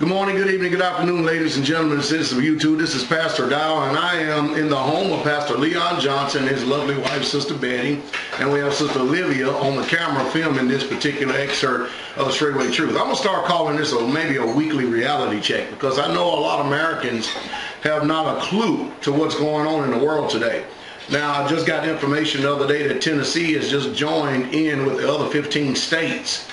Good morning, good evening, good afternoon, ladies and gentlemen, citizens of YouTube. This is Pastor Dow, and I am in the home of Pastor Leon Johnson, his lovely wife, Sister Betty, and we have Sister Olivia on the camera filming this particular excerpt of the Straightway Truth. I'm going to start calling this maybe a weekly reality check, because I know a lot of Americans have not a clue to what's going on in the world today. Now, I just got information the other day that Tennessee has just joined in with the other 15 states,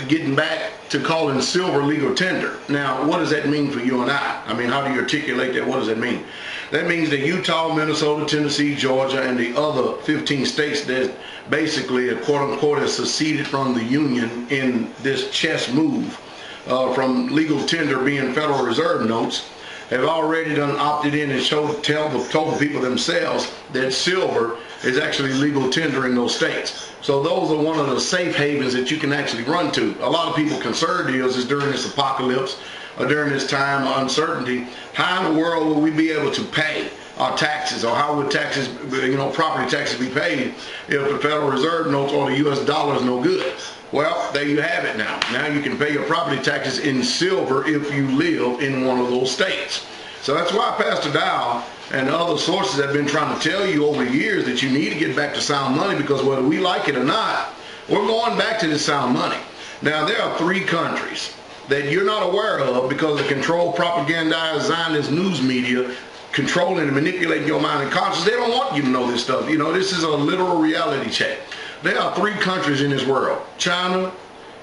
getting back to calling silver legal tender. Now, what does that mean for you and I? I mean, how do you articulate that? What does that mean? That means that Utah, Minnesota, Tennessee, Georgia, and the other 15 states that basically, quote unquote, have seceded from the Union in this chess move from legal tender being Federal Reserve notes, have already done opted in and told the people themselves that silver is actually legal tender in those states. So those are one of the safe havens that you can actually run to. A lot of people concerned is during this apocalypse or during this time of uncertainty, how in the world will we be able to pay our taxes, or how would taxes, property taxes be paid if the Federal Reserve notes or the US dollar is no good? Well, there you have it now. Now you can pay your property taxes in silver if you live in one of those states. So that's why Pastor Dow and other sources have been trying to tell you over the years that you need to get back to sound money, because whether we like it or not, we're going back to this sound money. Now, there are 3 countries that you're not aware of because of controlled propagandized Zionist news media controlling and manipulating your mind and conscience. They don't want you to know this stuff. This is a literal reality check. There are 3 countries in this world, China,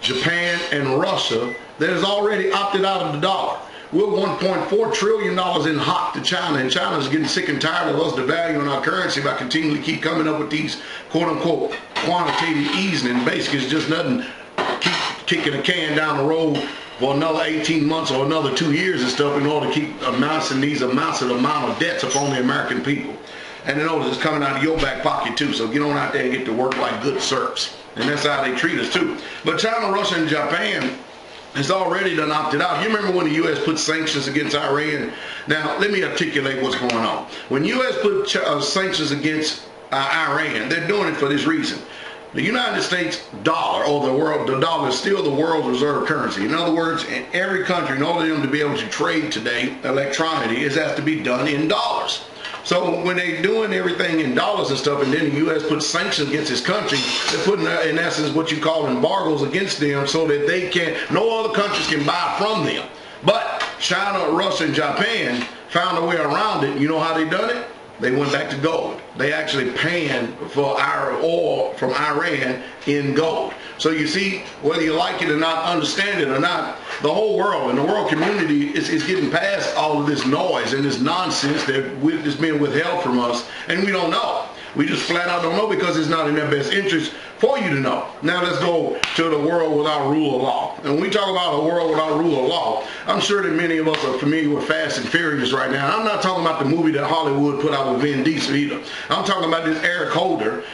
Japan, and Russia, that has already opted out of the dollar. We're $1.4 trillion in hot to China, and China's getting sick and tired of us devaluing our currency by continually keep coming up with these quote-unquote quantitative easing. And basically, it's just nothing, keep kicking a can down the road for another 18 months or another 2 years and stuff in order to keep amassing these amount of debts upon the American people. And in order, it's coming out of your back pocket too. So get on out there and get to work like good serfs. And that's how they treat us too. But China, Russia, and Japan has already done opted out. You remember when the U.S. put sanctions against Iran? Now, let me articulate what's going on. When the U.S. put sanctions against Iran, they're doing it for this reason. The United States dollar, or the dollar, is still the world's reserve currency. In other words, in every country, in order for them to be able to trade today electronically, it has to be done in dollars. So when they're doing everything in dollars and stuff, and then the U.S. puts sanctions against this country, they're putting, in essence, what you call embargoes against them so that they can't, no other countries can buy from them. But China, Russia, and Japan found a way around it. You know how they done it? They went back to gold. They actually paying for our oil from Iran in gold. So you see, whether you like it or not, understand it or not, the whole world and the world community is getting past all of this noise and this nonsense that is being withheld from us, and we don't know. We just flat out don't know because it's not in their best interest for you to know. Now let's go to the world without rule of law. And when we talk about a world without rule of law, I'm sure that many of us are familiar with Fast and Furious right now. I'm not talking about the movie that Hollywood put out with Vin Diesel either. I'm talking about this Eric Holder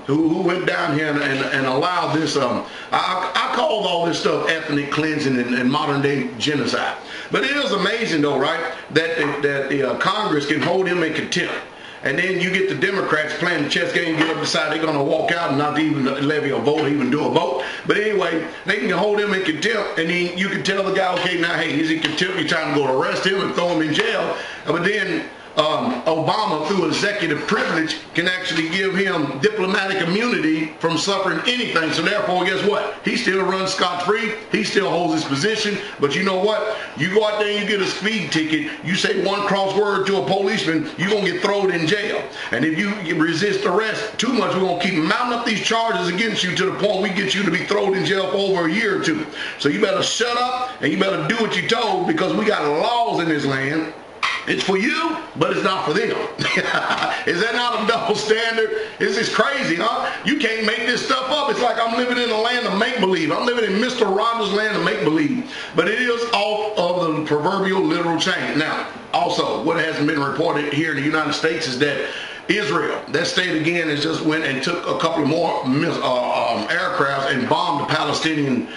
who went down here and allowed this, I call all this stuff ethnic cleansing and modern day genocide. But it is amazing though, right, that the Congress can hold him in contempt. And then you get the Democrats playing the chess game, get up decide they're going to walk out and not even levy a vote or even do a vote. But anyway, they can hold him in contempt, and then you can tell the guy, okay, now, hey, he's in contempt, you're trying to go arrest him and throw him in jail. But then Obama, through executive privilege, can actually give him diplomatic immunity from suffering anything. So therefore, guess what? He still runs scot-free. He still holds his position. But you know what? You go out there and you get a speed ticket. You say one cross word to a policeman, you're going to get thrown in jail. And if you resist arrest too much, we're going to keep mounting up these charges against you to the point we get you to be thrown in jail for over a year or 2. So you better shut up and you better do what you're told, because we got laws in this land. It's for you, but it's not for them. Is that not a double standard? This is crazy, huh? You can't make this stuff up. It's like I'm living in a land of make-believe. I'm living in Mr. Rogers' land of make-believe. But it is off of the proverbial literal chain. Now, also, what hasn't been reported here in the United States is that Israel, that state again, has just went and took a couple of more aircrafts and bombed the Palestinian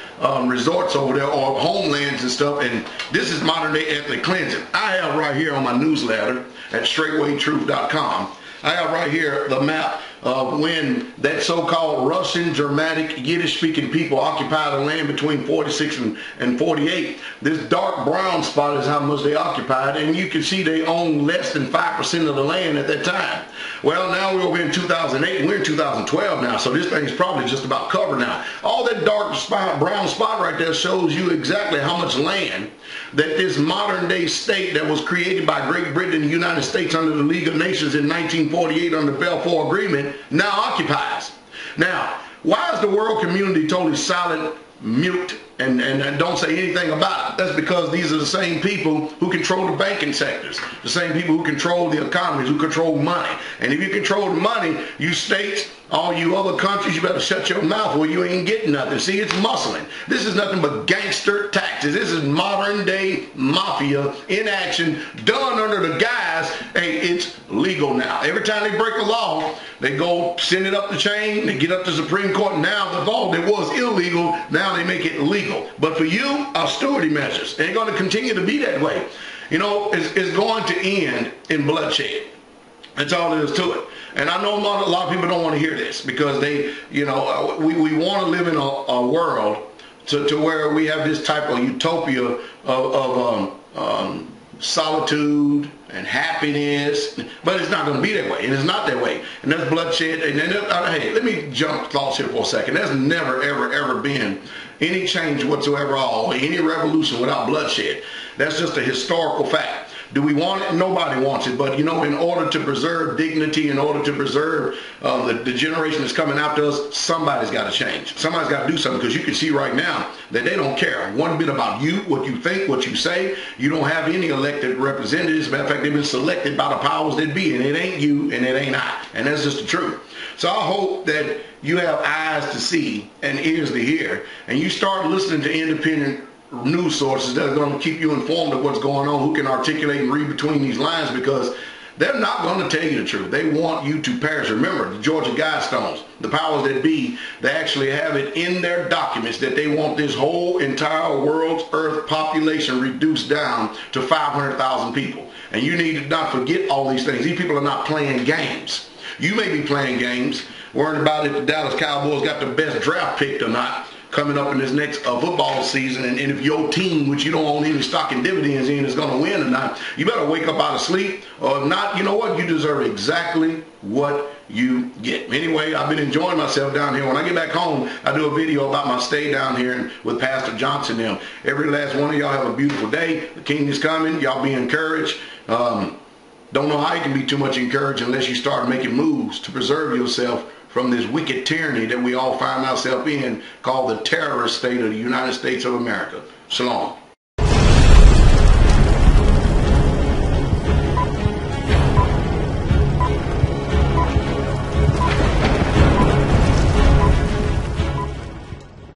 resorts over there, or homelands and stuff. And this is modern day ethnic cleansing. I have right here on my newsletter at straightwaytruth.com, I have right here the map when that so-called Russian, Germanic, Yiddish-speaking people occupied the land between 46 and 48. This dark brown spot is how much they occupied, and you can see they own less than 5% of the land at that time. Well, now we're over in 2008, and we're in 2012 now, so this thing's probably just about covered now. All that dark brown spot right there shows you exactly how much land that this modern-day state that was created by Great Britain and the United States under the League of Nations in 1948 under the Balfour Agreement now occupies. Now, why is the world community totally silent, mute, and don't say anything about it? That's because these are the same people who control the banking sectors, the same people who control the economies, who control money. And if you control the money, you states, all you other countries, you better shut your mouth or you ain't getting nothing. See, it's muscling. This is nothing but gangster tactics. This is modern day mafia in action, done under the guise, hey, it's legal now. Every time they break a law, they go send it up the chain, they get up to Supreme Court. Now the law that was illegal, now they make it legal. But for you, austerity measures. They're going to continue to be that way. You know, it's going to end in bloodshed. That's all there is to it. And I know a lot of people don't want to hear this because they, you know, we want to live in a world to where we have this type of utopia of solitude and happiness, but it's not going to be that way, and it's not that way, and that's bloodshed. And then, hey, let me jump thoughts here for a second. There's never, ever been any change whatsoever, or any revolution without bloodshed. That's just a historical fact. Do we want it? Nobody wants it. But, you know, in order to preserve dignity, in order to preserve the generation that's coming after us, somebody's got to change. Somebody's got to do something, because you can see right now that they don't care one bit about you, what you think, what you say. You don't have any elected representatives. Matter of fact, they've been selected by the powers that be, and it ain't you and it ain't I. And that's just the truth. So I hope that you have eyes to see and ears to hear, and you start listening to independent news sources that are going to keep you informed of what's going on, who can articulate and read between these lines, because they're not going to tell you the truth. They want you to perish. Remember, the Georgia Guidestones, the powers that be, they actually have it in their documents that they want this whole entire world's earth population reduced down to 500,000 people. And you need to not forget all these things. These people are not playing games. You may be playing games, worrying about if the Dallas Cowboys got the best draft pick or not coming up in this next football season, and if your team, which you don't own any stock and dividends in, is going to win or not. You better wake up out of sleep, or if not, you know what? You deserve exactly what you get. Anyway, I've been enjoying myself down here. When I get back home, I do a video about my stay down here with Pastor Johnson and them. Every last one of y'all have a beautiful day. The King is coming. Y'all be encouraged. Don't know how you can be too much encouraged unless you start making moves to preserve yourself from this wicked tyranny that we all find ourselves in, called the terrorist state of the United States of America. Shalom.